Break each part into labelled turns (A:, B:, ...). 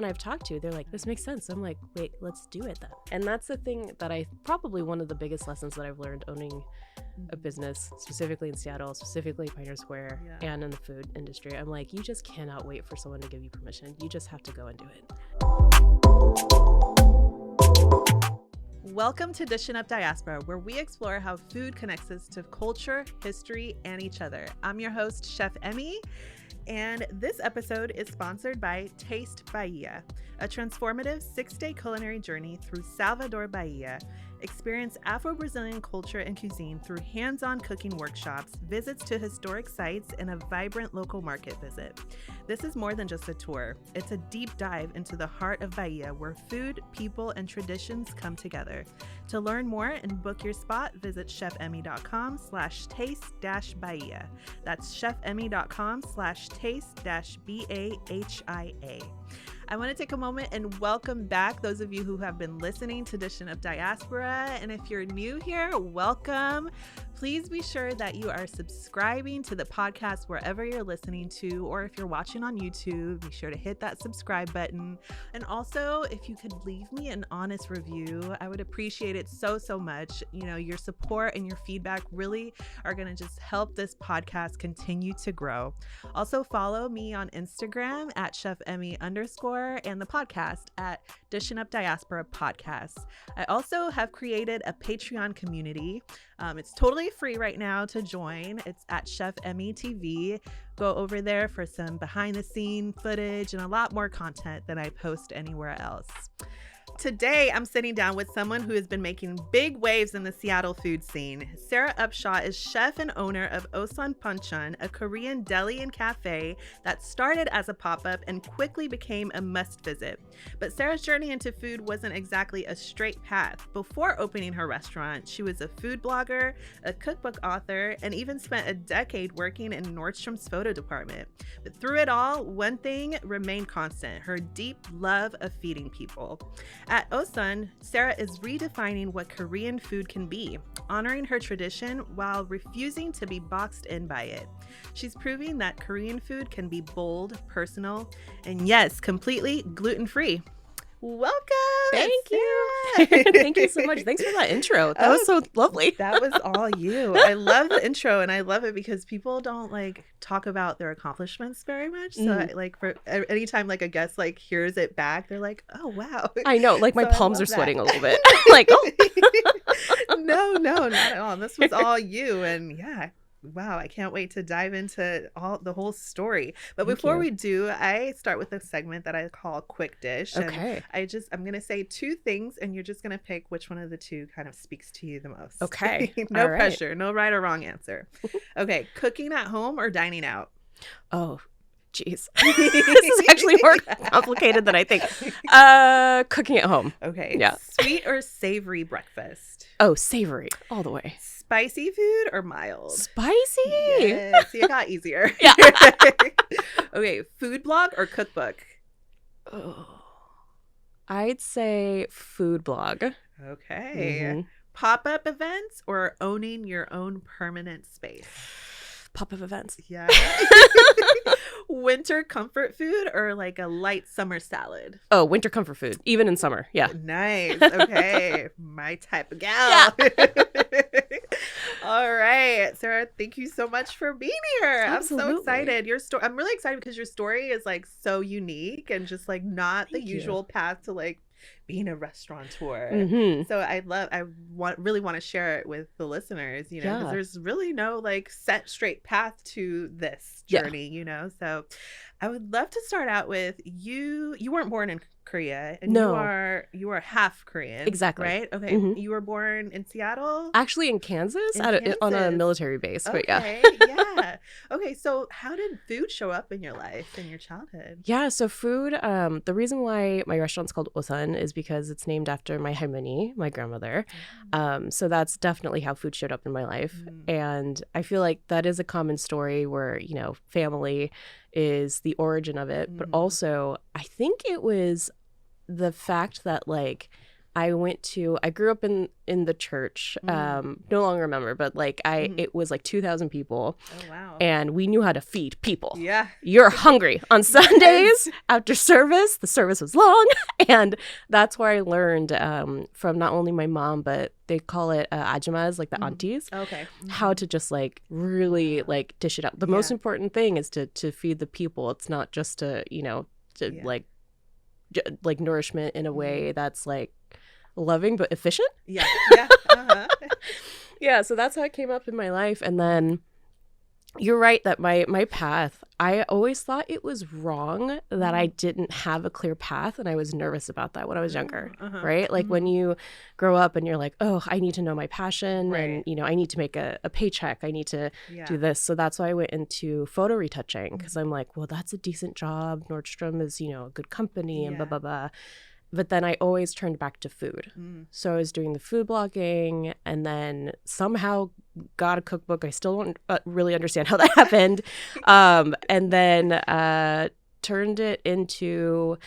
A: I've talked to, they're like, this makes sense. I'm like, wait, let's do it then. And that's the thing that probably one of the biggest lessons that I've learned owning a business, specifically in Seattle, specifically Pioneer Square, and in the food industry. I'm like, you just cannot wait for someone to give you permission. You just have to go and do it.
B: Welcome to Dishin Up Diaspora, where we explore how food connects us to culture, history, and each other. I'm your host, Chef Emmy, and this episode is sponsored by Taste Bahia, a transformative 6-day culinary journey through Salvador, Bahia. Experience Afro-Brazilian culture and cuisine through hands-on cooking workshops, visits to historic sites, and a vibrant local market visit. This is more than just a tour. It's a deep dive into the heart of Bahia, where food, people, and traditions come together. To learn more and book your spot, visit chefemmy.com/taste-bahia. That's chefemmy.com/taste-bahia. I want to take a moment and welcome back those of you who have been listening to Dishin Up Diaspora. And if you're new here, welcome. Please be sure that you are subscribing to the podcast wherever you're listening to, or if you're watching on YouTube, be sure to hit that subscribe button. And also, if you could leave me an honest review, I would appreciate it so much. You know, your support and your feedback really are going to just help this podcast continue to grow. Also, follow me on Instagram at chefemmy_ and the podcast at Dishin Up Diaspora Podcast. I also have created a Patreon community. It's totally free right now to join. It's at Chef Emmy TV. Go over there for some behind the scene footage and a lot more content than I post anywhere else. Today, I'm sitting down with someone who has been making big waves in the Seattle food scene. Sara Upshaw is chef and owner of Ohsun Banchan, a Korean deli and cafe that started as a pop-up and quickly became a must-visit. But Sara's journey into food wasn't exactly a straight path. Before opening her restaurant, she was a food blogger, a cookbook author, and even spent a decade working in Nordstrom's photo department. But through it all, one thing remained constant: her deep love of feeding people. At Ohsun, Sara is redefining what Korean food can be, honoring her tradition while refusing to be boxed in by it. She's proving that Korean food can be bold, personal, and yes, completely gluten-free. Welcome.
A: Thank you. Thank you so much. Thanks for that intro. That was so lovely.
B: That was all you. I love the intro, and I love it because people don't talk about their accomplishments very much. So for anytime a guest hears it back, they're like, oh wow.
A: I know, my
B: So
A: palms are sweating a little bit. Oh.
B: No, not at all. This was all you, and yeah. Wow, I can't wait to dive into the whole story. But before we do, I start with a segment that I call Quick Dish.
A: Okay.
B: And I'm going to say two things, and you're just going to pick which one of the two kind of speaks to you the most.
A: Okay.
B: No
A: All right.
B: pressure. No right or wrong answer. Okay. Cooking at home or dining out?
A: Oh, geez. This is actually more complicated than I think. Cooking at home.
B: Okay.
A: Yeah.
B: Sweet or savory breakfast?
A: Oh, savory all the way.
B: Spicy food or mild?
A: Spicy?
B: Yes. See, it got easier.
A: Yeah.
B: Okay. Food blog or cookbook?
A: Oh, I'd say food blog.
B: Okay.
A: Mm-hmm.
B: Pop-up events or owning your own permanent space?
A: Pop-up events.
B: Yeah. Winter comfort food or a light summer salad?
A: Oh, winter comfort food, even in summer. Yeah.
B: Nice. Okay. My type of gal. Yeah. All right. Sara, thank you so much for being here.
A: Absolutely.
B: I'm so excited. I'm really excited because your story is so unique and just not the usual path to being a restaurateur.
A: Mm-hmm.
B: So really want to share it with the listeners, because there's really no set straight path to this journey, So I would love to start out with you weren't born in Korea, and
A: No.
B: you are half Korean.
A: Exactly.
B: Right? Okay.
A: Mm-hmm.
B: You were born in Seattle?
A: Actually in Kansas, on a military base, but yeah.
B: Okay, yeah. Okay, so how did food show up in your life, in your childhood?
A: Yeah, so food, the reason why my restaurant's called Ohsun is because it's named after my 할머니, my grandmother. So that's definitely how food showed up in my life. And I feel like that is a common story where, family is the origin of it. But also, I think it was the fact that I grew up in the church. No longer remember, but like it was like 2,000 people.
B: Oh, wow.
A: And we knew how to feed people.
B: Yeah.
A: You're hungry on Sundays after service. The service was long. And that's where I learned from not only my mom, but they call it ajumas, like the aunties.
B: Okay.
A: How to just like really like dish it out. The most important thing is to feed the people. It's not just to, like nourishment in a way that's like loving but efficient.
B: Yeah. Uh-huh.
A: Yeah, so that's how it came up in my life. And then you're right that my path, I always thought it was wrong that I didn't have a clear path, and I was nervous about that when I was younger, right? Like when you grow up and you're like, oh, I need to know my passion, and I need to make a paycheck, I need to do this. So that's why I went into photo retouching, because I'm like, well, that's a decent job. Nordstrom is, a good company and blah, blah, blah. But then I always turned back to food. So I was doing the food blogging, and then somehow got a cookbook. I still don't really understand how that happened. And then turned it into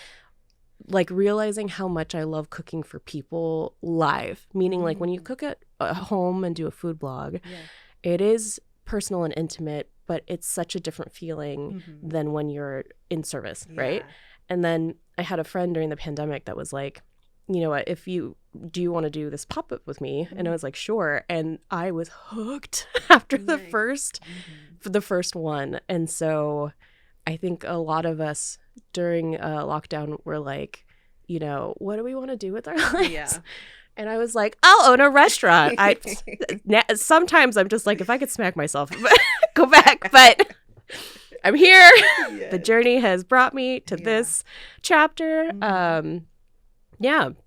A: like realizing how much I love cooking for people live. Meaning like when you cook at home and do a food blog, it is personal and intimate, but it's such a different feeling than when you're in service, right? And then I had a friend during the pandemic that was like, you know what, do you want to do this pop-up with me? And I was like, sure. And I was hooked after the first one. And so I think a lot of us during lockdown were like, what do we want to do with our lives? Yeah. And I was like, I'll own a restaurant. Sometimes I'm just like, if I could smack myself, go back. But I'm here. Yes. The journey has brought me to this chapter.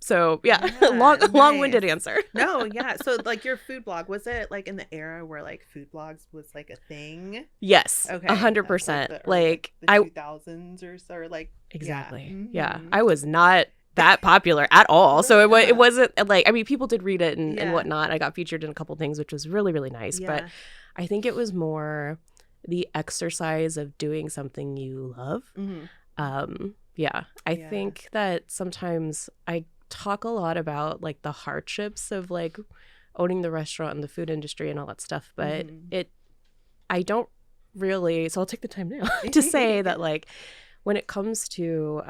A: So long-winded answer.
B: No, yeah. So like your food blog, was it like in the era where like food blogs was like a thing?
A: Yes. Okay. 100%. Like
B: the 2000s or so, or like
A: exactly. Yeah. I was not that popular at all. So it wasn't like, I mean, people did read it and whatnot. I got featured in a couple things, which was really, really nice. Yeah. But I think it was more the exercise of doing something you love. I think that sometimes I talk a lot about like the hardships of like owning the restaurant and the food industry and all that stuff, but I don't really, so I'll take the time now to say that like when it comes to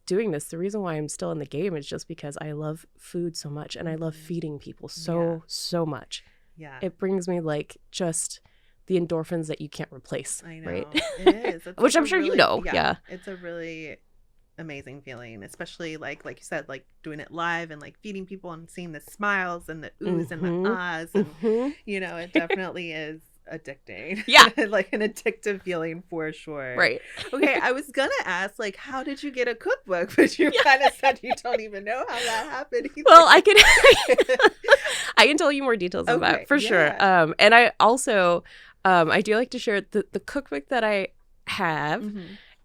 A: doing this, the reason why I'm still in the game is just because I love food so much, and I love feeding people so much. Yeah. It brings me like just the endorphins that you can't replace. I know. Right?
B: It is.
A: Which I'm sure
B: really,
A: you know. Yeah.
B: It's a really amazing feeling, especially like you said, like doing it live and like feeding people and seeing the smiles and the oohs and the ahs. And, it definitely is addicting.
A: Yeah.
B: Like an addictive feeling for sure.
A: Right.
B: Okay. I was going to ask, like, how did you get a cookbook? But you kind of said you don't even know how that happened either.
A: Well, I can tell you more details on that for sure. And I also, I do like to share the cookbook that I have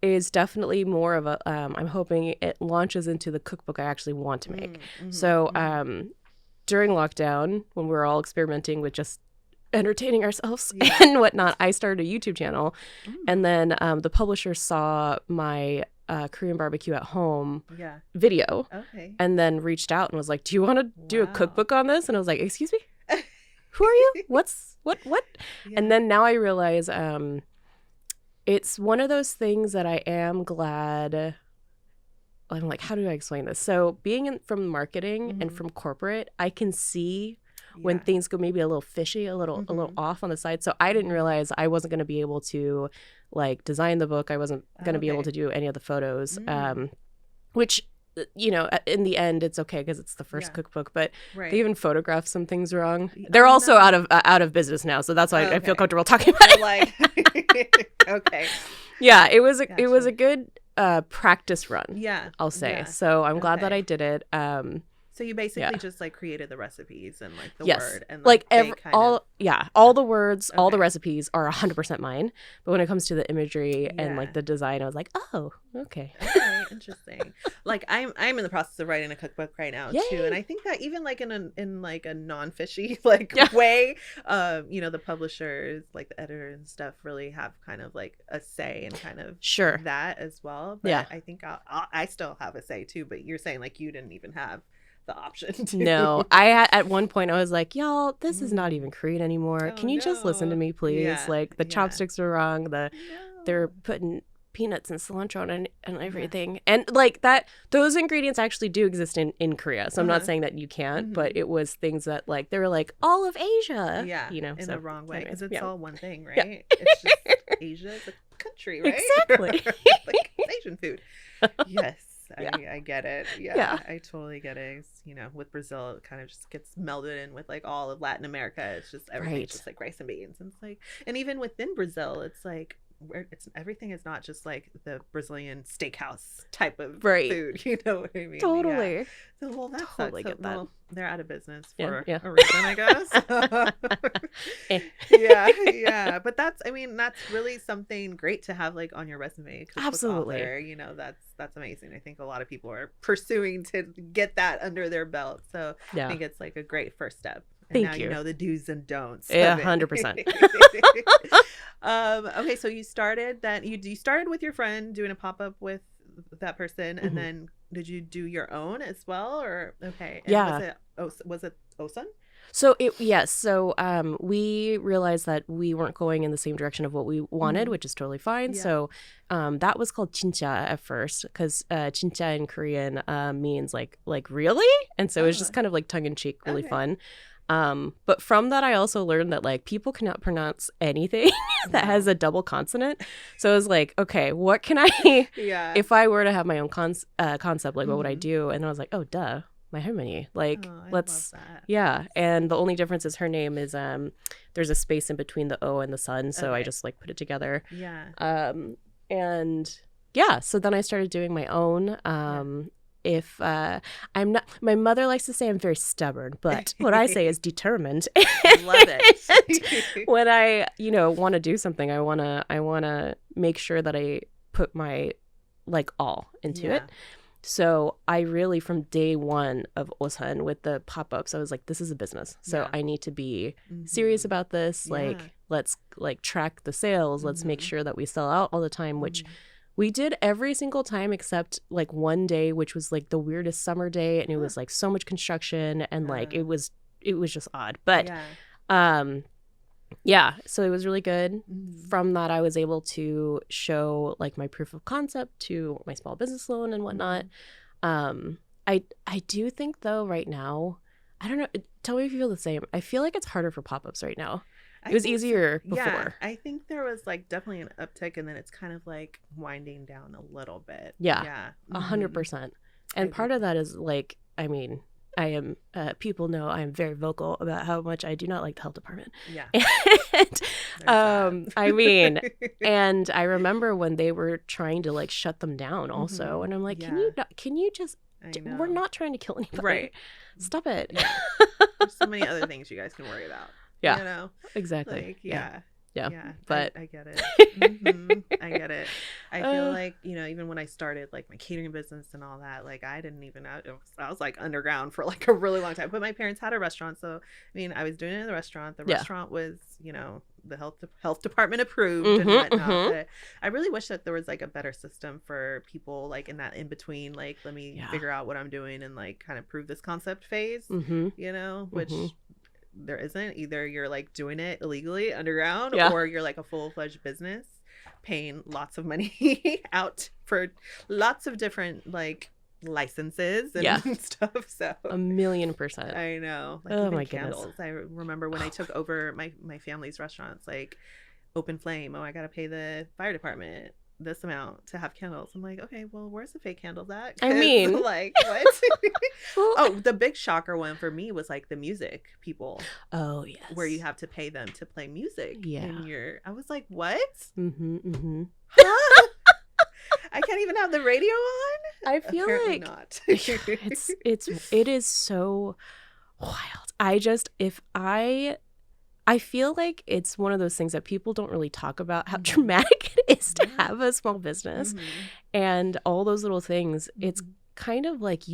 A: is definitely more of a, I'm hoping it launches into the cookbook I actually want to make. So during lockdown, when we were all experimenting with just entertaining ourselves and whatnot, I started a YouTube channel. And then the publisher saw my Korean barbecue at home video and then reached out and was like, do you want to do a cookbook on this? And I was like, excuse me? Who are you? What? Yeah. And then now I realize it's one of those things that I am glad. I'm like, how do I explain this? So being from marketing and from corporate, I can see when things go maybe a little fishy, a little off on the side. So I didn't realize I wasn't going to be able to like design the book. I wasn't going to be able to do any of the photos, which, in the end, it's okay because it's the first cookbook. But they even photographed some things wrong. They're also out of business now, so that's why I feel comfortable talking about it.
B: Like, okay.
A: Yeah, it was a good practice run. Yeah, I'll say. Yeah. So I'm glad that I did it.
B: So you basically just like created the recipes and like the word and
A: like all the words, all the recipes are 100% mine. But when it comes to the imagery and like the design, I was like, oh, okay.
B: Okay, interesting. Like I'm in the process of writing a cookbook right now too, and I think that even like in like a non-fishy like way, the publishers, like the editor and stuff, really have kind of like a say in kind of that as well. But I think I still have a say too. But you're saying like you didn't even have the option to.
A: No, at one point I was like, y'all, this is not even Korean anymore. Can you just listen to me, please?
B: Yeah.
A: Like the chopsticks are wrong.
B: No.
A: They're putting peanuts and cilantro and everything. And like that, those ingredients actually do exist in Korea. So I'm not saying that you can't, but it was things that like, they were like all of Asia.
B: Yeah.
A: You know,
B: in the wrong way. Because
A: anyways,
B: it's all one thing, right? It's just Asia is a country, right?
A: Exactly.
B: Like Asian food. Yes. I get it. Yeah, I totally get it. It's, you know, with Brazil, it kind of just gets melded in with like all of Latin America. It's just everything's just like rice and beans, and it's like, and even within Brazil, it's like everything is not just like the Brazilian steakhouse type of food. You know what I mean?
A: Totally.
B: Yeah. So well, that
A: totally
B: sucks.
A: get that.
B: Well, they're out of business for
A: a
B: reason, I guess. Yeah. But that's really something great to have like on your resume.
A: Absolutely.
B: Author, you know, that's amazing. I think a lot of people are pursuing to get that under their belt. So I think it's like a great first step. And now you know the do's and don'ts.
A: Yeah, 100%.
B: Okay, so you started you started with your friend doing a pop-up with that person, and then did you do your own as well, or okay? And was it Ohsun?
A: So we realized that we weren't going in the same direction of what we wanted, which is totally fine. Yeah. So that was called 진짜 at first, because 진짜 in Korean means like really, and so it was just kind of like tongue in cheek, really fun. But from that, I also learned that like people cannot pronounce anything that has a double consonant. So I was like, okay, what can I, if I were to have my own concept, like what would I do? And I was like, oh, duh, my harmony. Like, let's, And the only difference is her name is, there's a space in between the O and the sun. So I just like put it together. Yeah. So then I started doing my own, if I'm not, my mother likes to say I'm very stubborn, but what I say is determined.
B: Love it.
A: When I, want to do something, I want to make sure that I put my like all into it. So I really, from day one of Ohsun with the pop-ups, I was like, this is a business. So I need to be serious about this. Like, let's like track the sales. Let's make sure that we sell out all the time, which we did every single time except like one day, which was like the weirdest summer day, and it was like so much construction, and like it was just odd. But so it was really good. From that, I was able to show like my proof of concept to my small business loan and whatnot. I do think though right now, I don't know, tell me if you feel the same. I feel like it's harder for pop-ups right now. It was easier before. Yeah,
B: I think there was like definitely an uptick, and then it's kind of like winding down a little bit.
A: Yeah. 100%. And part of that is like, I mean, I am, people know I am very vocal about how much I do not like the health department. Yeah. And, I mean, and I remember when they were trying to like shut them down also. And I'm like, can you just, we're not trying to kill anybody. Right. Stop it.
B: Yeah. There's so many other things you guys can worry about.
A: Yeah.
B: You know?
A: Exactly.
B: Like,
A: yeah.
B: But I get it. I get it. I feel like, even when I started like my catering business and all that, like I didn't even know, I was like underground for like a really long time. But my parents had a restaurant, so I mean, I was doing it in the restaurant. The restaurant was, the health department approved and whatnot. But I really wish that there was like a better system for people like in that in between, like let me figure out what I'm doing and like kind of prove this concept phase, which there isn't. Either you're like doing it illegally underground or you're like a full-fledged business paying lots of money out for lots of different like licenses and stuff. So
A: 1,000,000%.
B: I know. Like,
A: oh my
B: candles.
A: goodness.
B: I remember when I took over my family's restaurants, like open flame. Oh, I gotta pay the fire department this amount to have candles. I'm like, okay, well, where's the fake candles at?
A: I mean,
B: like what? Oh, the big shocker one for me was like the music people.
A: Oh yes,
B: where you have to pay them to play music.
A: Yeah,
B: I was like, what?
A: Huh?
B: I can't even have the radio on.
A: I feel
B: apparently
A: like
B: not.
A: it is so wild. I feel like it's one of those things that people don't really talk about how dramatic it is to have a small business and all those little things. It's kind of like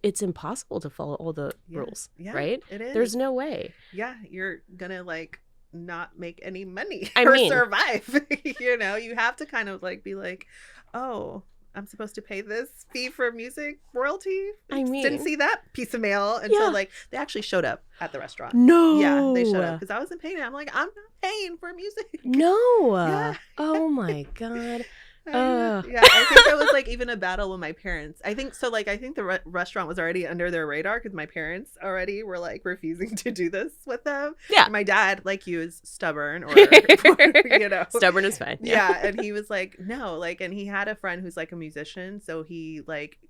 A: it's impossible to follow all the rules, right?
B: It is.
A: There's no way.
B: Yeah, you're gonna like not make any money
A: or
B: survive. You have to kind of like be like, oh, I'm supposed to pay this fee for music royalty.
A: I mean,
B: didn't see that piece of mail until like they actually showed up at the restaurant.
A: No.
B: Yeah, they showed up because I wasn't paying it. I'm like, I'm not paying for music.
A: No.
B: Yeah.
A: Oh my God.
B: Yeah, I think it was like even a battle with my parents. I think so. Like, I think the restaurant was already under their radar because my parents already were like refusing to do this with them.
A: Yeah.
B: And my dad, like you, is stubborn, or you know,
A: stubborn is fine.
B: Yeah. And he was like, no, like, and he had a friend who's like a musician, so he like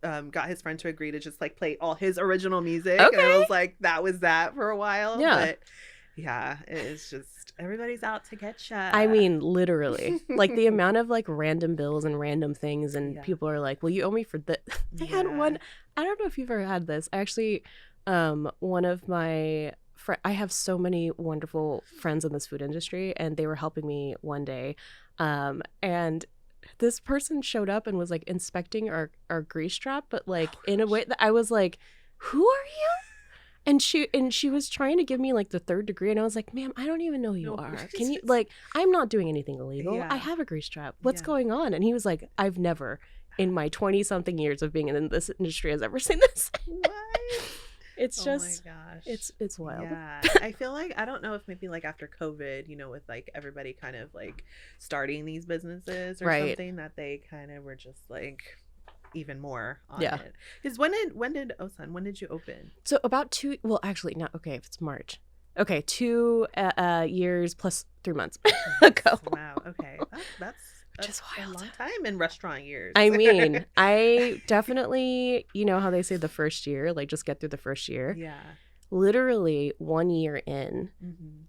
B: got his friend to agree to just like play all his original music.
A: Okay.
B: And it was like that was that for a while.
A: Yeah.
B: But yeah, it's just everybody's out to get you.
A: I mean, literally, like the amount of like random bills and random things, and people are like, "Well, you owe me for this." I had one. I don't know if you've ever had this. Actually, one of my I have so many wonderful friends in this food industry, and they were helping me one day, and this person showed up and was like inspecting our grease trap, but like in a way that I was like, "Who are you?" And she was trying to give me like the 3rd degree, and I was like, "Ma'am, I don't even know who you are. Can you like? I'm not doing anything illegal. I have a grease trap. What's going on?" And he was like, "I've never, in my 20-something years of being in this industry, has ever seen this."
B: What?
A: It's just,
B: oh my gosh,
A: it's wild.
B: Yeah, I feel like I don't know if maybe like after COVID, you know, with like everybody kind of like starting these businesses or something, that they kind of were just like even more on it. Because when did you open?
A: So about 2, well, actually not, okay, if it's March, okay, 2 years plus 3 months ago.
B: Wow. Okay, that's
A: which is wild.
B: A long time in restaurant years.
A: I mean, I definitely, you know how they say the first year, like just get through the first year.
B: Yeah.
A: Literally 1 year in,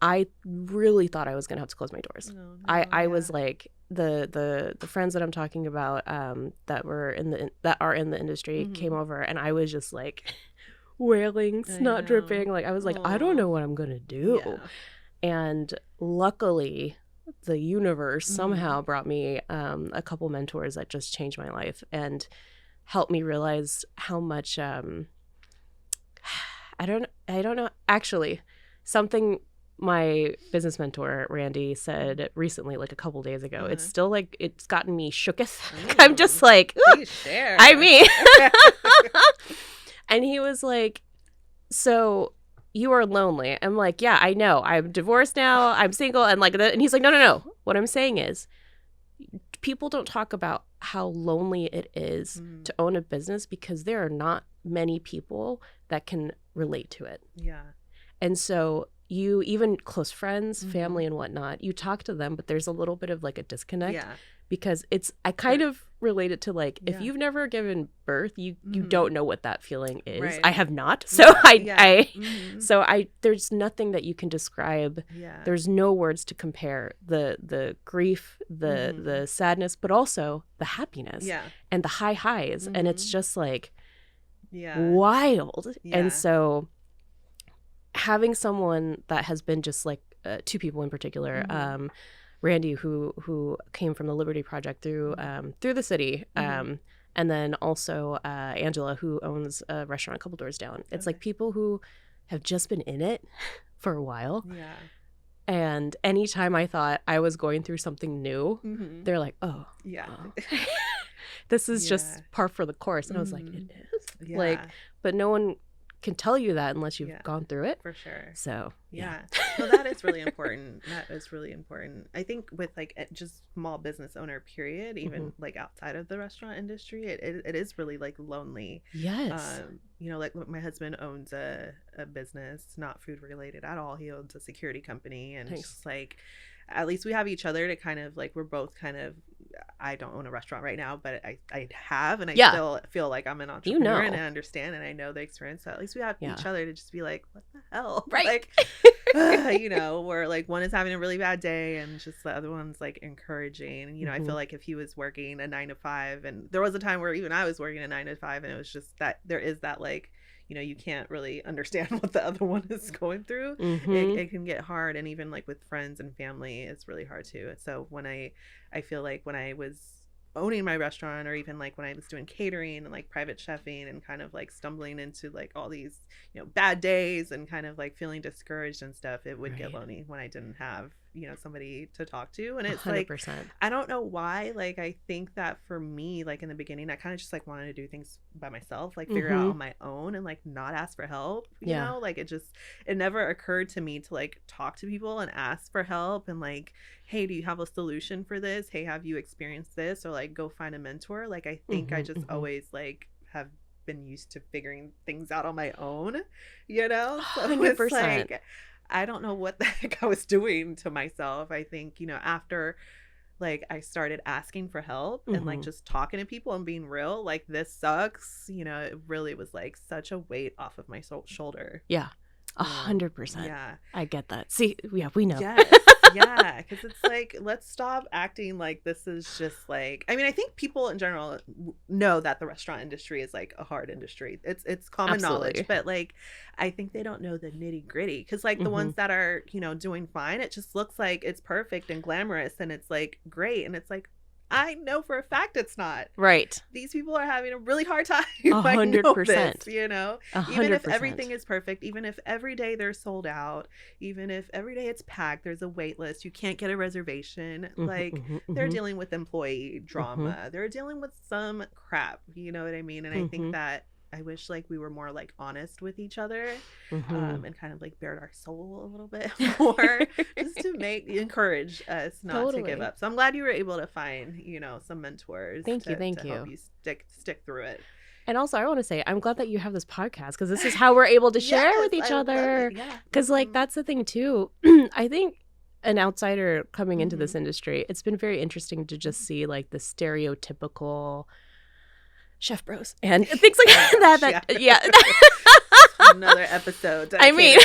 A: I really thought I was gonna have to close my doors.
B: No,
A: I was like, the friends that I'm talking about that are in the industry came over, and I was just like wailing, snot dripping, like I was like, I don't know what I'm gonna do. And luckily the universe somehow brought me a couple mentors that just changed my life and helped me realize how much I don't know. Actually, something my business mentor, Randy, said recently, like a couple days ago, it's still like, it's gotten me shooketh. I'm just like,
B: please share.
A: I mean, and he was like, so you are lonely. I'm like, yeah, I know. I'm divorced now. I'm single. And like, and he's like, no. What I'm saying is, people don't talk about how lonely it is to own a business because there are not many people that can relate to it.
B: Yeah.
A: And so you, even close friends, family and whatnot, you talk to them, but there's a little bit of like a disconnect because I kind of relate it to like, if you've never given birth, you don't know what that feeling is. Right. I have not. So there's nothing that you can describe. Yeah. There's no words to compare the grief, the sadness, but also the happiness and the high highs. And it's just like, wild. And so having someone that has been just like 2 people in particular, Randy, who came from the Liberty Project through the city, and then also Angela, who owns a restaurant a couple doors down. It's like people who have just been in it for a while. Yeah. And anytime I thought I was going through something new, they're like, oh, this is just par for the course. And I was like, it is? Yeah. Like, but no one can tell you that unless you've gone through it.
B: For sure.
A: So,
B: Well, that is really important. That is really important. I think with like just small business owner period, even like outside of the restaurant industry, it is really like lonely.
A: Yes.
B: You know, like my husband owns a business, not food related at all. He owns a security company, and it's just like, at least we have each other to kind of like, we're both kind of, I don't own a restaurant right now, but I have, and I still feel like I'm an entrepreneur, and I understand, and I know the experience. So at least we have each other to just be like, what the hell?
A: Right.
B: Like, you know, where like one is having a really bad day and just the other one's like encouraging. And, you know, I feel like if he was working a 9 to 5, and there was a time where even I was working a 9 to 5, and it was just that there is that like, you know, you can't really understand what the other one is going through. It can get hard. And even like with friends and family, it's really hard too. So when I feel like when I was owning my restaurant, or even like when I was doing catering and like private chefing, and kind of like stumbling into like all these, you know, bad days and kind of like feeling discouraged and stuff, it would get lonely when I didn't have somebody to talk to. And it's
A: 100%.
B: like, I don't know why. Like, I think that for me, like in the beginning, I kind of just like wanted to do things by myself, like figure out on my own and like not ask for help, you know, like it never occurred to me to like talk to people and ask for help and like, hey, do you have a solution for this? Hey, have you experienced this? Or like go find a mentor. Like, I think I just always like have been used to figuring things out on my own, you know? So
A: 100%.
B: it's like, I don't know what the heck I was doing to myself. I think, after like I started asking for help and like just talking to people and being real, like this sucks, it really was like such a weight off of my shoulder.
A: Yeah. 100%. Yeah. I get that. See, yeah, we know.
B: Yes. Yeah. Because it's like, let's stop acting like this is just like, I mean, I think people in general know that the restaurant industry is like a hard industry. It's common knowledge, but like, I think they don't know the nitty gritty. Because like the ones that are, doing fine, it just looks like it's perfect and glamorous and it's like great. And it's like, I know for a fact it's not.
A: Right.
B: These people are having a really hard time.
A: 100%.
B: I know this, 100%. Even if
A: 100%.
B: everything is perfect, even if every day they're sold out, even if every day it's packed, there's a wait list, you can't get a reservation. Like they're dealing with employee drama. They're dealing with some crap. You know what I mean? And I think that I wish like we were more like honest with each other and kind of like bared our soul a little bit more just to encourage us not to give up. So I'm glad you were able to find, some mentors.
A: Thank you.
B: To help you stick through it.
A: And also, I want to say, I'm glad that you have this podcast because this is how we're able to share with each other. Because like that's the thing too. I think an outsider coming into this industry, it's been very interesting to just see like the stereotypical chef bros and things like that.
B: Another episode.
A: I mean,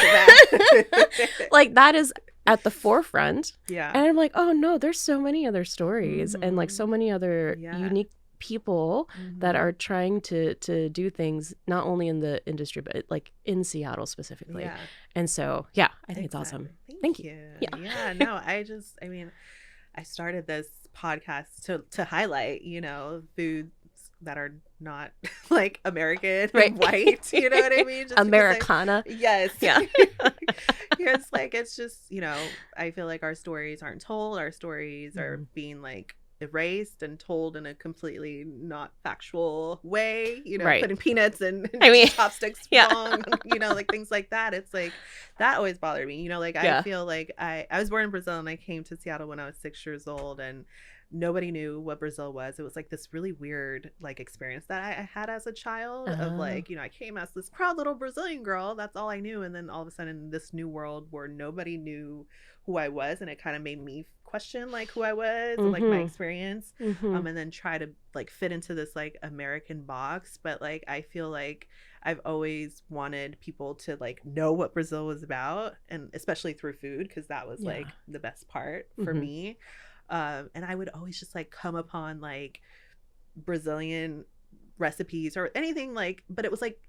A: like that is at the forefront. Yeah. And I'm like, oh no, there's so many other stories and like so many other unique people that are trying to do things not only in the industry but like in Seattle specifically. Yeah. And so I think it's awesome. Thank you.
B: Yeah. No, I started this podcast to highlight, foods that are not like American and white, you know what I mean? Just
A: Americana.
B: Yes. Yeah. It's just, I feel like our stories aren't told. Our stories are being like erased and told in a completely not factual way, putting peanuts and chopsticks wrong, like things like that. It's like, that always bothered me, I feel like I was born in Brazil and I came to Seattle when I was 6 years old and nobody knew what Brazil was. It was like this really weird like experience that I had as a child of like, I came as this proud little Brazilian girl. That's all I knew. And then all of a sudden this new world where nobody knew who I was. And it kind of made me question like who I was and like my experience. And then try to like fit into this like American box. But like, I feel like I've always wanted people to like know what Brazil was about. And especially through food, because that was like the best part for me. And I would always just like come upon like Brazilian recipes or anything like, but it was like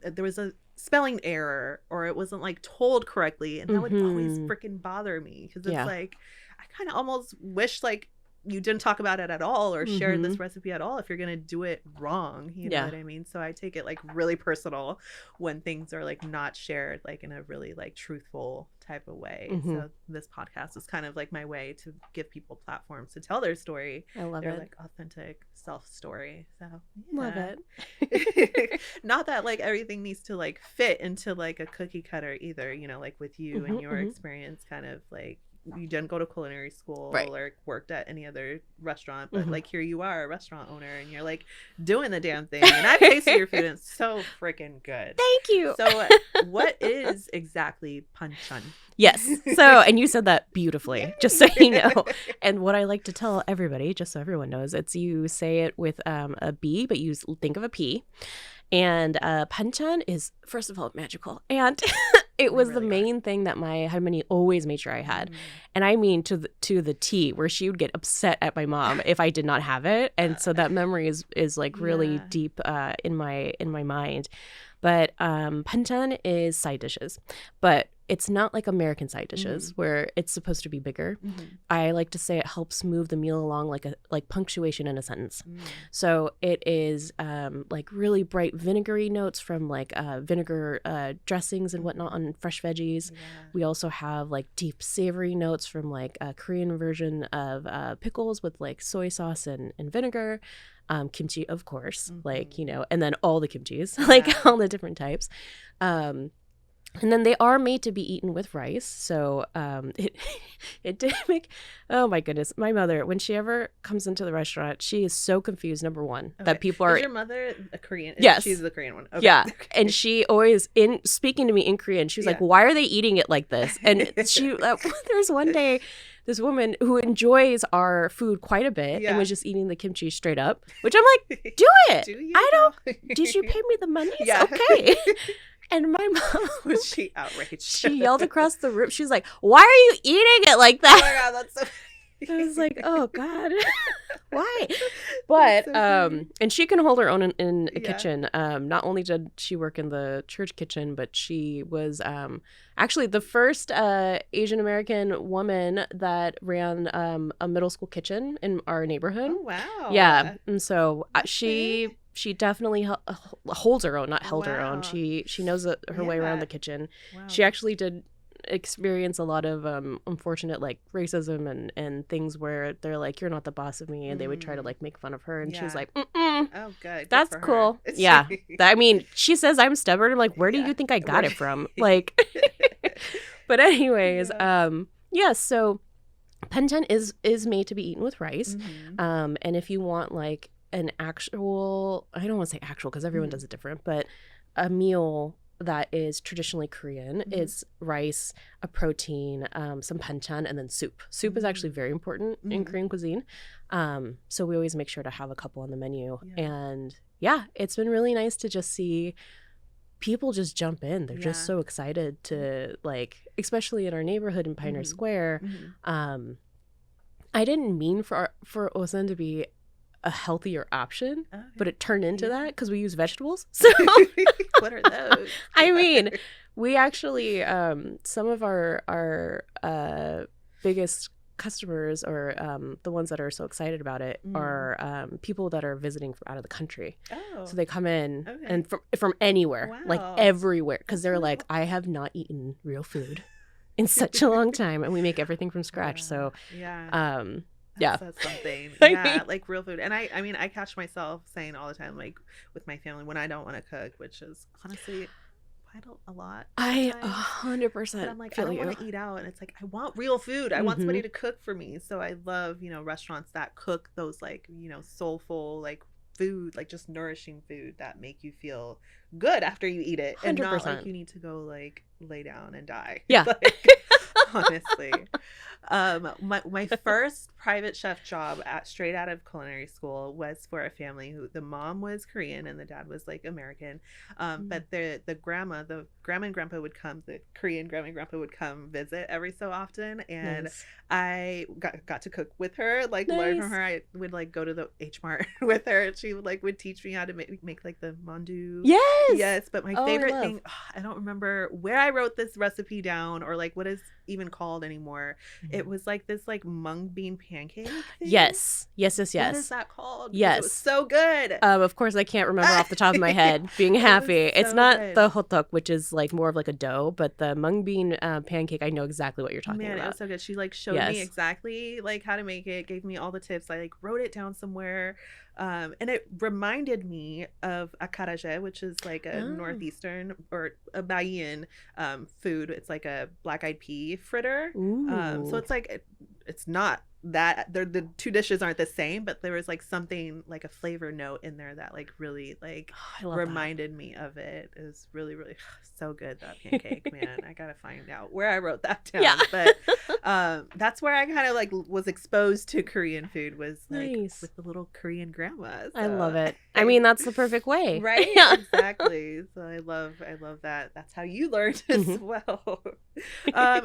B: there was a spelling error or it wasn't like told correctly. And that would always freaking bother me because it's like, I kind of almost wish like you didn't talk about it at all or share this recipe at all if you're going to do it wrong. You know what I mean? So I take it like really personal when things are like not shared like in a really like truthful type of way. So this podcast is kind of like my way to give people platforms to tell their story.
A: I love
B: their
A: it.
B: like authentic self story. So
A: love it.
B: Not that like everything needs to like fit into like a cookie cutter either, like with you and your experience kind of like you didn't go to culinary school or worked at any other restaurant, but like here you are a restaurant owner and you're like doing the damn thing and I've tasted your food and it's so freaking good.
A: Thank you.
B: So what is exactly panchan?
A: Yes. So, and you said that beautifully, just so you know. And what I like to tell everybody, just so everyone knows, it's you say it with a B, but you think of a P. And panchan is, first of all, magical. And it was really the main thing that my harmony always made sure I had. And I mean to the T, where she would get upset at my mom if I did not have it. And so that memory is like really deep in my mind. But panchan is side dishes. But it's not like American side dishes where it's supposed to be bigger. I like to say it helps move the meal along like punctuation in a sentence. So it is like really bright vinegary notes from like vinegar dressings and whatnot on fresh veggies. We also have like deep savory notes from like a Korean version of pickles with like soy sauce and vinegar. Kimchi, of course, like, you know, and then all the kimchis, like all the different types. And then they are made to be eaten with rice. So it did make, oh my goodness, my mother, when she ever comes into the restaurant, she is so confused, number one, that people are.
B: Is your mother a Korean?
A: Yes.
B: She's the Korean one. Okay.
A: Yeah. And she always, speaking to me in Korean, she was like, why are they eating it like this? And she, there's one day, this woman who enjoys our food quite a bit and was just eating the kimchi straight up, which I'm like, do it. Did you pay me the money?
B: Yeah.
A: Okay. And my mom
B: was she outraged? She
A: yelled across the room. She was like, "Why are you eating it like that?"
B: Oh my God, that's so.
A: I was like, "Oh God, why?" But so and she can hold her own in a kitchen. Not only did she work in the church kitchen, but she was actually the first Asian American woman that ran a middle school kitchen in our neighborhood.
B: Oh wow!
A: Yeah, and so she definitely holds her own, not held her own. She knows her way around the kitchen. Wow. She actually did experience a lot of unfortunate like racism and things where they're like, you're not the boss of me, and they would try to like make fun of her, and she was like, oh
B: good,
A: that's cool. Yeah. I mean, she says I'm stubborn. I'm like, where do you think I got it from? Like, but anyways, so banchan is made to be eaten with rice. And if you want like an actual, I don't want to say actual because everyone does it different, but a meal that is traditionally Korean is rice, a protein, some banchan, and then soup. Soup is actually very important in Korean cuisine. So we always make sure to have a couple on the menu. And it's been really nice to just see people just jump in. They're just so excited to, like, especially in our neighborhood in Pioneer Square. I didn't mean for Ohsun to be a healther option, but it turned into that because we use vegetables. So
B: what are those?
A: I mean, we actually some of our biggest customers, or the ones that are so excited about it, are people that are visiting from out of the country. So they come in and from anywhere, like everywhere, because they're like, I have not eaten real food in such a long time, and we make everything from scratch. So
B: that's something. Like real food. And I mean, I catch myself saying all the time, like with my family, when I don't want to cook, which is honestly quite a lot.
A: I 100%.
B: I'm like, I don't want to eat out, and it's like, I want real food. I want somebody to cook for me. So I love, restaurants that cook those like, soulful like food, like just nourishing food that make you feel good after you eat it, 100%. And not like you need to go like lay down and die.
A: Yeah.
B: Like, honestly. My first private chef job straight out of culinary school was for a family who the mom was Korean and the dad was like American. But the grandma and grandpa would come, the Korean grandma and grandpa would come visit every so often, and I got to cook with her, like learn from her. I would like go to the H Mart with her, and she would teach me how to make like the mandu. Yes. But my favorite thing, I don't remember where I wrote this recipe down or like what is even called anymore. It was like this like mung bean pancake thing.
A: Yes. What
B: is that called?
A: Yes.
B: It was so good.
A: Of course, I can't remember off the top of my head. Being happy. It's not the hotok, which is like more of like a dough, but the mung bean pancake, I know exactly what you're talking about.
B: It was so good. She like showed me exactly like how to make it, gave me all the tips. I like wrote it down somewhere. And it reminded me of akaraje, which is like a northeastern or a Bahian food. It's like a black-eyed pea fritter. So it's like, it's not that the two dishes aren't the same, but there was like something like a flavor note in there that like really like reminded me of it. It was really, really so good, that pancake. Man, I gotta find out where I wrote that down. But that's where I kind of like was exposed to Korean food, was like with the little Korean grandmas.
A: I love it. I mean, that's the perfect way,
B: right? Exactly. So I love that. That's how you learned as well.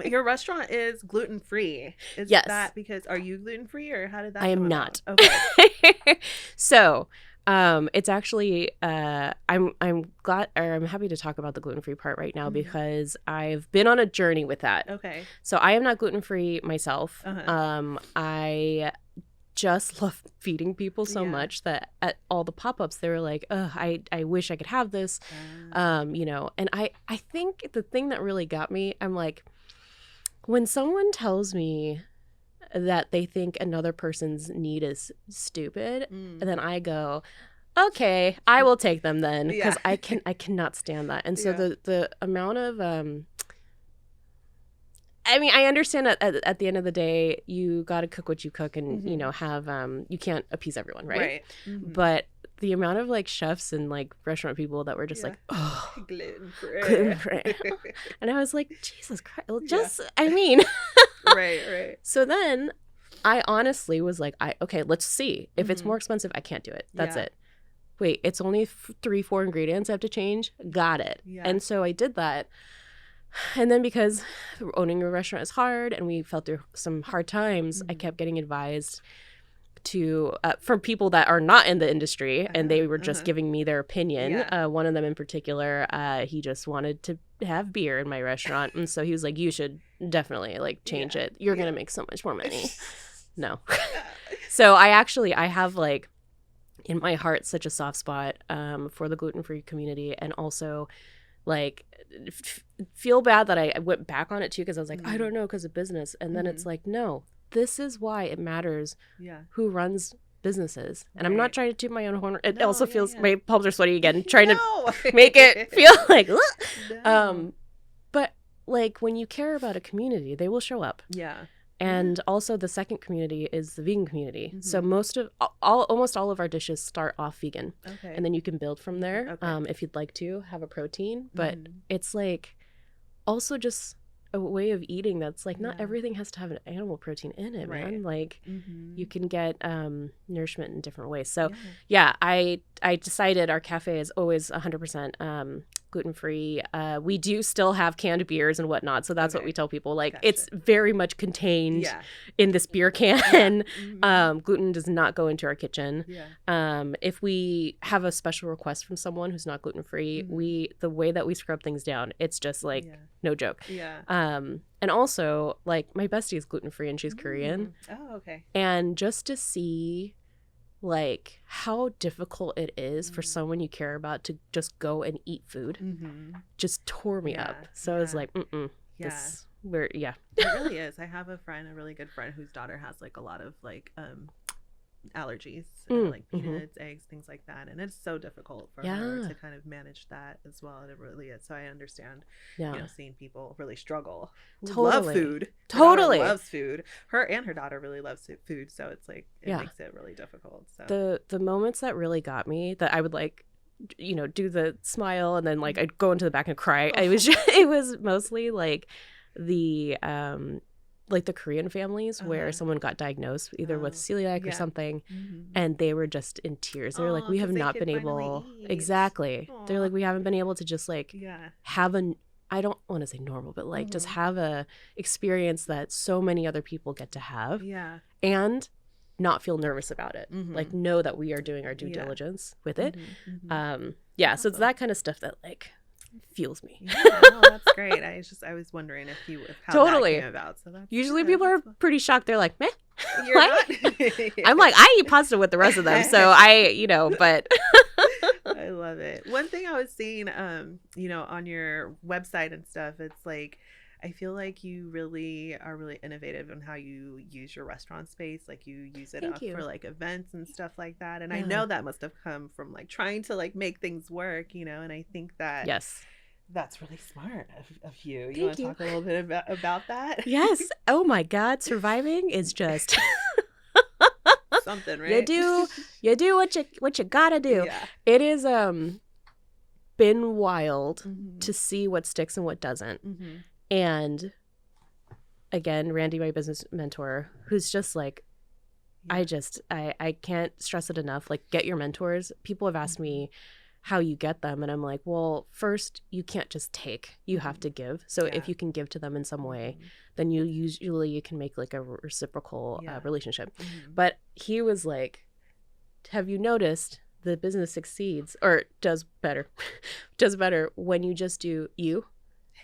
B: Your restaurant is gluten-free. Is that because, are you gluten-free, or how did that
A: I am
B: come
A: not.
B: about? Okay.
A: So It's actually I'm glad, or I'm happy to talk about the gluten-free part right now because I've been on a journey with that.
B: Okay.
A: So I am not gluten-free myself. I just love feeding people so much that at all the pop-ups they were like, I wish I could have this. You know, and I think the thing that really got me, I'm like, when someone tells me that they think another person's need is stupid, then I go, okay, I will take them then, because I cannot stand that. And so the amount of I mean, I understand that at the end of the day, you got to cook what you cook, and you know, have you can't appease everyone, right? But the amount of like chefs and like restaurant people that were just like, oh, gluten-free. And I was like, Jesus Christ, just I mean,
B: right.
A: So then I honestly was like, okay, let's see. If it's more expensive, I can't do it. That's it. Wait, it's only 3-4 ingredients I have to change. Got it. And so I did that. And then because owning a restaurant is hard and we felt through some hard times, I kept getting advised to from people that are not in the industry, and they were just giving me their opinion. One of them in particular, he just wanted to have beer in my restaurant, and so he was like, you should definitely like change it. You're gonna make so much more money. No. So I have like in my heart such a soft spot for the gluten-free community, and also like feel bad that I went back on it too, because I was like, I don't know, because of business. And then it's like, no, this is why it matters who runs businesses. And I'm not trying to toot my own horn. It also feels my palms are sweaty again, trying to make it feel like but like when you care about a community, they will show up. And also the second community is the vegan community. So almost all of our dishes start off vegan. And then you can build from there if you'd like to have a protein. But it's like also just a way of eating that's like not everything has to have an animal protein in it, man. Like you can get nourishment in different ways. So I decided our cafe is always 100% gluten-free. We do still have canned beers and whatnot, so that's what we tell people. Like it's very much contained in this beer can. Gluten does not go into our kitchen. If we have a special request from someone who's not gluten-free, the way that we scrub things down, it's just like no joke. And also like my bestie is gluten-free and she's Korean. And just to see like how difficult it is for someone you care about to just go and eat food just tore me up. So I was like, this it
B: really is. I have a really good friend whose daughter has like a lot of like allergies, like peanuts, eggs, things like that, and it's so difficult for her to kind of manage that as well. And it really is. So I understand, you know, seeing people really struggle who love food. Loves food. Her and her daughter really loves food, so it's like it makes it really difficult. So
A: the moments that really got me, that I would like, you know, do the smile and then like I'd go into the back and cry. It was mostly like the Korean families where someone got diagnosed either with celiac or something, and they were just in tears. They were like, we have not been able they're like, we haven't been able to just like have I don't want to say normal, but like just have a experience that so many other people get to have and not feel nervous about it. Like know that we are doing our due diligence with it. So it's that kind of stuff that like fuels me.
B: That's great. I was wondering how that came about. So that's
A: usually people are pretty shocked. They're like, meh.
B: You're not?
A: I'm like, I eat pasta with the rest of them, so but
B: I love it. One thing I was seeing you know, on your website and stuff, it's like I feel like you really are really innovative in how you use your restaurant space. Like you use it for like events and stuff like that. And I know that must have come from like trying to like make things work, you know, and I think that that's really smart of you. You want to talk a little bit about that?
A: Yes. Oh my God. Surviving is just
B: something, right?
A: You do what you gotta do. It is been wild to see what sticks and what doesn't. And again, Randy, my business mentor, who's just like, I can't stress it enough. Like, get your mentors. People have asked me how you get them. And I'm like, well, first, you can't just take. You have to give. So if you can give to them in some way, then you can make like a reciprocal relationship. But he was like, have you noticed the business succeeds or does better when you just do you.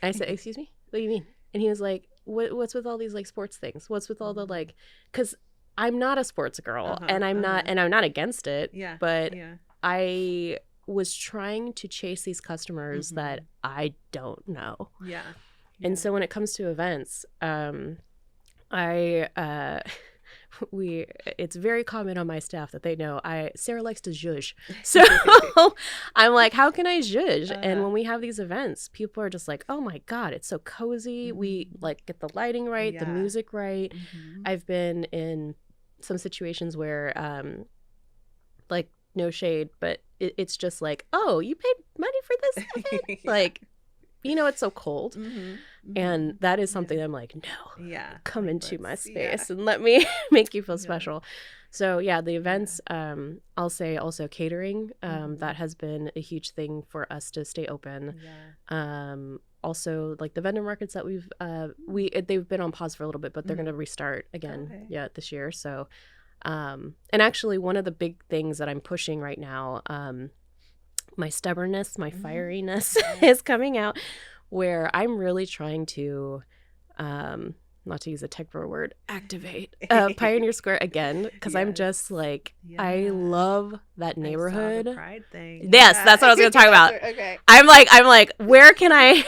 A: I said, excuse me, what do you mean? And he was like, what's with all these like sports things? What's with all the like, because I'm not a sports girl and I'm not against it.
B: Yeah.
A: But I was trying to chase these customers that I don't know.
B: Yeah.
A: And so when it comes to events, it's very common on my staff that they know Sara likes to zhuzh. So I'm like, how can I zhuzh? And when we have these events, people are just like, oh my God, it's so cozy. We like get the lighting right, the music right. I've been in some situations where like no shade, but it's just like, oh, you paid money for this event? Like, you know, it's so cold. And that is something I'm like, no, come into my space and let me make you feel special. So the events, I'll say also catering, that has been a huge thing for us to stay open. Also like the vendor markets that they've been on pause for a little bit, but they're going to restart again this year. So and actually one of the big things that I'm pushing right now, my stubbornness, my fieriness is coming out, where I'm really trying to, not to use a tech bro word, activate Pioneer Square again, because I'm just like, I love that neighborhood.
B: I saw the pride thing.
A: Yes, that's what I was going to talk about.
B: Okay.
A: I'm like, where can I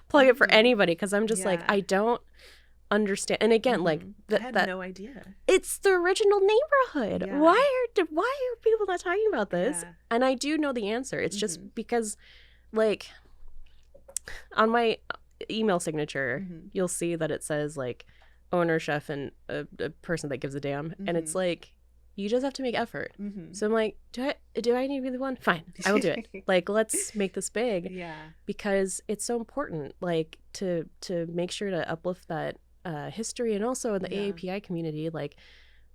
A: plug it for anybody? Because I'm just like, I don't understand. And again, like
B: I had no idea.
A: It's the original neighborhood. Why are people not talking about this? And I do know the answer. It's just because, like, on my email signature, you'll see that it says like owner, chef, and a person that gives a damn, and it's like, you just have to make effort. So I'm like, do I need to be the one? Fine, I will do it. Like, let's make this big, because it's so important, like to make sure to uplift that history, and also in the AAPI community, like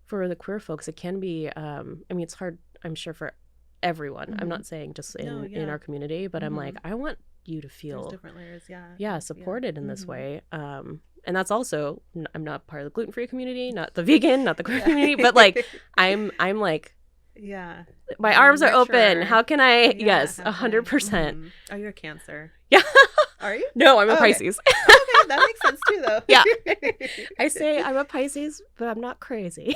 A: for the queer folks, it can be I mean, it's hard, I'm sure, for everyone. I'm not saying just in our community, but I'm like, I want you to feel
B: different layers,
A: supported in this way. And that's also, I'm not part of the gluten-free community, not the vegan, not the queer community, but like I'm like, my arms are open. How can I? Yes, 100%.
B: Oh, you're a Cancer.
A: Yeah.
B: Are you?
A: No, I'm a Pisces.
B: Okay, that makes sense too, though.
A: Yeah. I say I'm a Pisces, but I'm not crazy.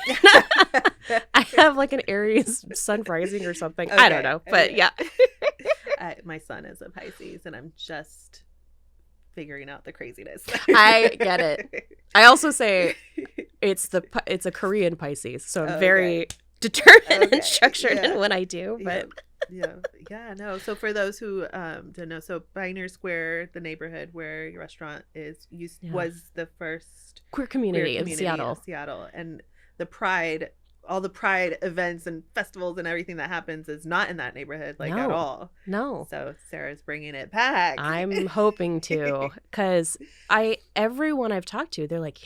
A: I have like an Aries sun rising or something. I don't know, but
B: my son is a Pisces, and I'm just figuring out the craziness.
A: I get it. I also say it's a Korean Pisces, so I'm very determined and structured in what I do. But
B: no. So for those who don't know, so Pioneer Square, the neighborhood where your restaurant is, was the first
A: queer community in Seattle,
B: and all the pride events and festivals and everything that happens is not in that neighborhood, like at all.
A: No.
B: So Sarah's bringing it back.
A: I'm hoping to, because everyone I've talked to, they're like,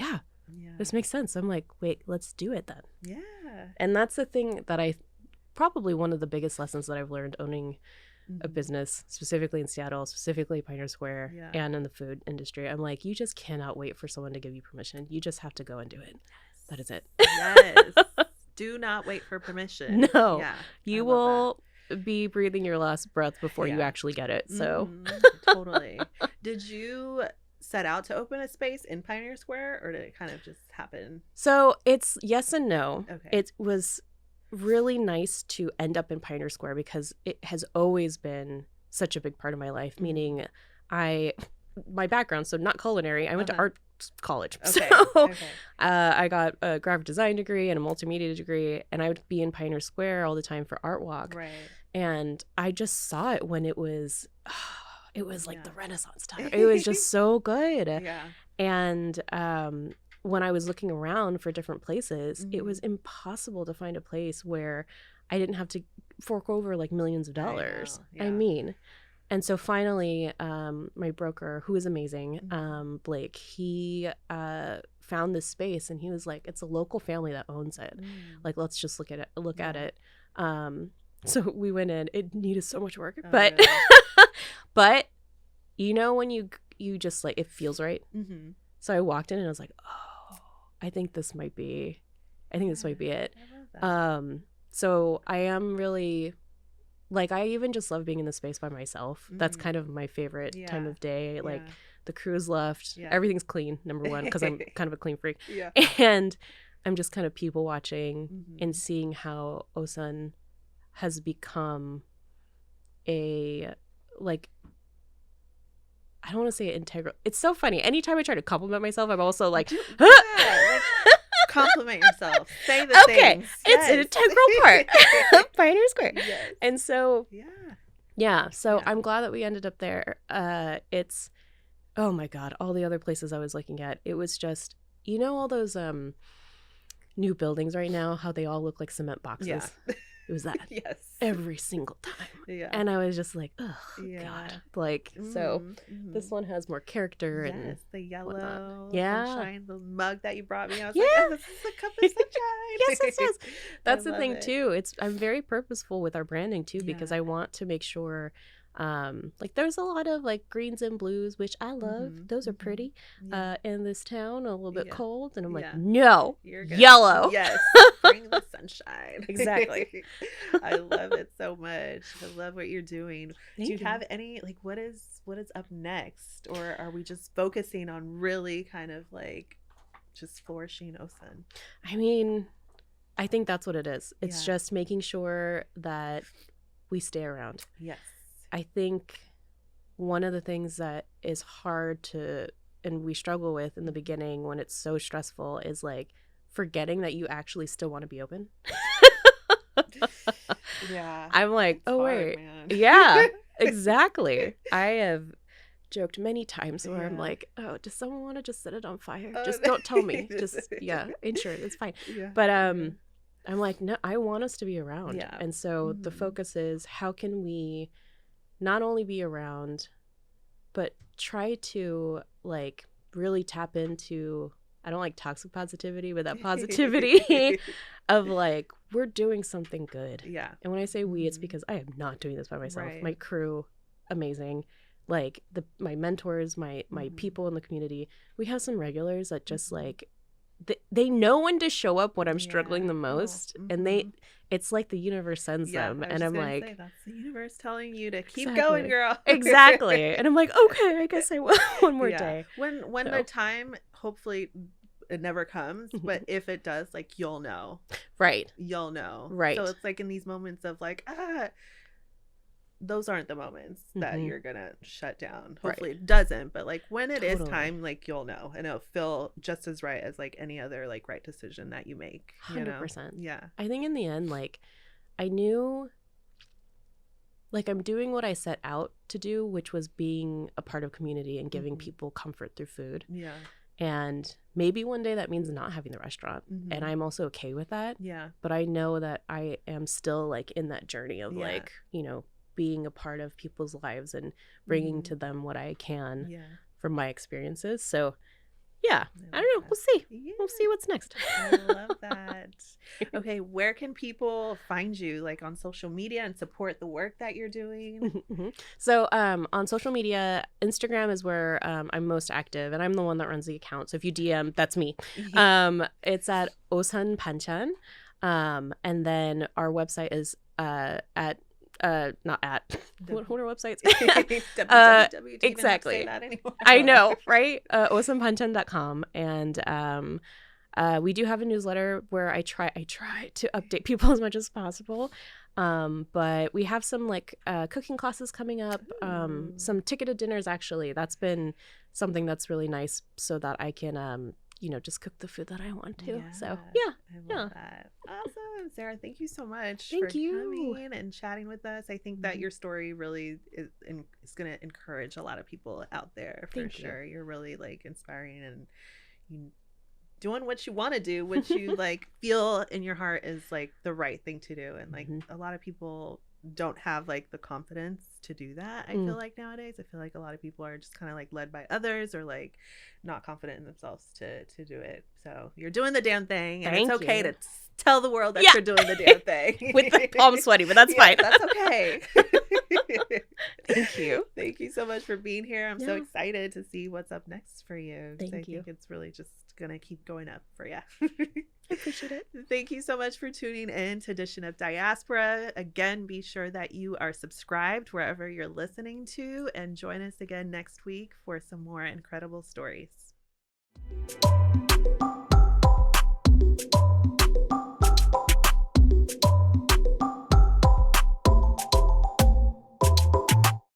A: this makes sense. I'm like, wait, let's do it then.
B: Yeah.
A: And that's the thing that probably one of the biggest lessons that I've learned owning a business, specifically in Seattle, specifically Pioneer Square, and in the food industry. I'm like, you just cannot wait for someone to give you permission. You just have to go and do it. That is it.
B: Yes. Do not wait for permission.
A: No. Yeah, you will be breathing your last breath before you actually get it. So
B: totally. Did you set out to open a space in Pioneer Square, or did it kind of just happen?
A: So it's yes and no.
B: Okay.
A: It was really nice to end up in Pioneer Square because it has always been such a big part of my life, meaning my background, so not culinary, I went to art college.
B: Okay.
A: So I got a graphic design degree and a multimedia degree, and I would be in Pioneer Square all the time for Art Walk.
B: Right.
A: And I just saw it when it was like the Renaissance time. It was just so good.
B: Yeah.
A: And when I was looking around for different places, it was impossible to find a place where I didn't have to fork over like millions of dollars. I mean, and so finally, my broker, who is amazing, Blake, he found this space, and he was like, "It's a local family that owns it. Like, let's just look at it." So we went in. It needed so much work, but really? But you know when you just like, it feels right. So I walked in and I was like, "Oh, I think this might be it."
B: I love that.
A: So I am really like I even just love being in the space by myself. That's kind of my favorite time of day. Like the crew's left, everything's clean, number one, because I'm kind of a clean freak. And I'm just kind of people watching and seeing how Ohsun has become a, like, I don't want to say integral. It's so funny. Anytime I try to compliment myself, I'm also like,
B: compliment yourself. Say the things.
A: It's an integral part of Pioneer Square. And so, so I'm glad that we ended up there. It's, oh my God, all the other places I was looking at, it was just, you know, all those new buildings right now, how they all look like cement boxes. It was that every single time. And I was just like, oh God. Like, so this one has more character and
B: the yellow sunshine, the mug that you brought me. I was like, oh, this is a cup of sunshine.
A: Yes. That's the thing too. I'm very purposeful with our branding too, because I want to make sure like there's a lot of like greens and blues, which I love. Those are pretty in this town, a little bit cold, and I'm like, no, yellow.
B: Yes, bring the sunshine.
A: Exactly.
B: I love it so much. I love what you're doing. Do you have any, like, what is up next, or are we just focusing on really kind of like just flourishing Ohsun?
A: I mean, I think that's what it is. It's just making sure that we stay around.
B: Yes.
A: I think one of the things that is hard to, and we struggle with in the beginning when it's so stressful, is like forgetting that you actually still want to be open. I'm like, it's hard, wait. Man. Yeah, exactly. I have joked many times where I'm like, oh, does someone want to just set it on fire? Just don't tell me. Just, ensure it's fine. But I'm like, no, I want us to be around. And so the focus is, how can we not only be around, but try to like really tap into, I don't like toxic positivity, but that positivity of like, we're doing something good. And when I say we, it's because I am not doing this by myself. My crew, amazing. Like my mentors, my people in the community, we have some regulars that just like, they know when to show up when I'm struggling the most, and it's like the universe sends them, and I'm like,
B: that's the universe telling you to keep going, girl.
A: Exactly. And I'm like, okay, I guess I will one more day.
B: When the time, hopefully it never comes, but if it does, like, you'll know. You'll know. So it's like in these moments of like, those aren't the moments that you're gonna shut down. Hopefully it doesn't, but like when it is time, like, you'll know, and it'll feel just as right as like any other like right decision that you make.
A: 100%.
B: Yeah.
A: I think in the end, like, I knew, like, I'm doing what I set out to do, which was being a part of community and giving people comfort through food. And maybe one day that means not having the restaurant, and I'm also okay with that. But I know that I am still like in that journey of like, you know, being a part of people's lives and bringing to them what I can from my experiences. So I don't know. We'll see. We'll see what's next.
B: I love that. Okay. Where can people find you, like, on social media, and support the work that you're doing?
A: So on social media, Instagram is where I'm most active, and I'm the one that runs the account. So if you DM, that's me. It's at Ohsun Banchan. And then our website is at not at what are websites? Exactly. I know, right? ohsunbanchan.com. And we do have a newsletter where I try to update people as much as possible. But we have some like cooking classes coming up, some ticketed dinners. Actually, that's been something that's really nice, so that I can you know, just cook the food that I want to. So
B: I love that. Awesome. Sarah, thank you so much for coming and chatting with us. I think that your story really is going to encourage a lot of people out there, for sure. You're really like inspiring, and you doing what you want to do, what you like feel in your heart is like the right thing to do. And like a lot of people don't have like the confidence to do that. I feel like nowadays, I feel like a lot of people are just kind of like led by others, or like not confident in themselves to do it. So you're doing the damn thing, and it's okay to tell the world that you're doing the damn thing.
A: With the palm sweaty, but that's fine.
B: That's okay.
A: Thank you.
B: Thank you so much for being here. I'm so excited to see what's up next for you.
A: Thank you.
B: I think it's really just gonna keep going up for you.
A: appreciate it.
B: Thank you so much for tuning in to Dishin Up Diaspora. Again, be sure that you are subscribed wherever you're listening to, and join us again next week for some more incredible stories.